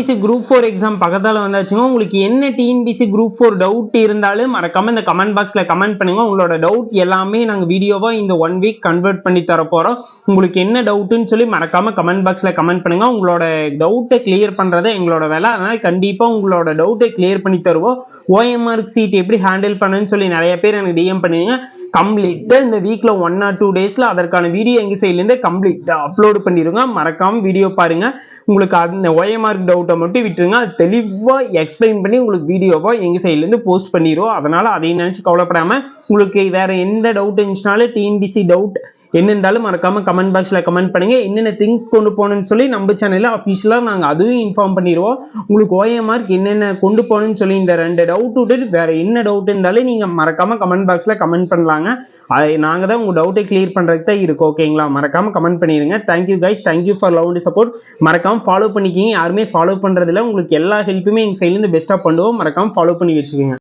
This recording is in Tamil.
டிஎன்பிசி குரூப் 4 எக்ஸாம் பக்கத்தால வந்தாச்சுங்க. உங்களுக்கு என்ன டிஎன்பிசி குரூப் 4 டவுட் இருந்தாலும் மறக்காம இந்த கமெண்ட் பாக்ஸ்ல கமெண்ட் பண்ணுங்க. உங்களோட டவுட் எல்லாமே நாங்க வீடியோவா இந்த 1 வீக் கன்வெர்ட் பண்ணி தர போறோம். உங்களுக்கு என்ன டவுட்னு சொல்லி மறக்காம கமெண்ட் பாக்ஸ்ல கமெண்ட் பண்ணுங்க. உங்களோட டவுட்டை கிளியர் பண்றது எங்களோட வேலை. அதனால கண்டிப்பா உங்களோட டவுட்டை கிளியர் பண்ணி தருவோம். OMR சீட் எப்படி ஹேண்டில் பண்ணுன்னு சொல்லி நிறைய பேர் எனக்கு டிஎம் பண்ணுவீங்க. கம்ப்ளீட்டா இந்த வீக்ல 1 or 2 டேஸ்ல அதற்கான வீடியோ எங்க சைட்ல இருந்து கம்ப்ளீட்டா அப்லோட் பண்ணிருங்க. மறக்காம வீடியோ பாருங்க. உங்களுக்கு அந்த OMR டவுட்டை மட்டும் விட்டுருங்க. அது தெளிவா எக்ஸ்பிளைன் பண்ணி உங்களுக்கு வீடியோவா எங்க சைட்ல இருந்து போஸ்ட் பண்ணிடுவோம். அதனால அதை நினைச்சு கவலைப்படாம உங்களுக்கு வேற எந்த டவுட் இருந்துச்சுனாலும் டிஎன்பிசி டவுட் என்ன இருந்தாலும் மறக்காம கமெண்ட் பாக்ஸ்ல கமெண்ட் பண்ணுங்க. என்னென்ன திங்ஸ் கொண்டு போகணும்னு சொல்லி நம்ம சேனல்ல அஃபிஷியலா நாங்க அதுவும் இன்ஃபார்ம் பண்ணிடுவோம். உங்களுக்கு OMR என்னென்ன கொண்டு போகணும்னு சொல்லி இந்த 2 டவுட் விட்டு வேற என்ன டவுட் இருந்தாலும் நீங்க மறக்காம கமெண்ட் பாக்ஸ்ல கமெண்ட் பண்ணலாங்க. அதை நாங்க தான் உங்க டவுட்டை கிளியர் பண்றதுக்கு தான் இருக்கோம். ஓகேங்களா? மறக்காம கமெண்ட் பண்ணிடுங்க. Thank you guys, thank you for love and support. மறக்காம ஃபாலோ பண்ணிக்கிங்க. யாருமே ஃபாலோ பண்றதுல உங்களுக்கு எல்லா ஹெல்ப்புமே எங்க சைட்ல இருந்து பெஸ்டா பண்ணுவோம். மறக்காம ஃபாலோ பண்ணி வச்சுக்கோங்க.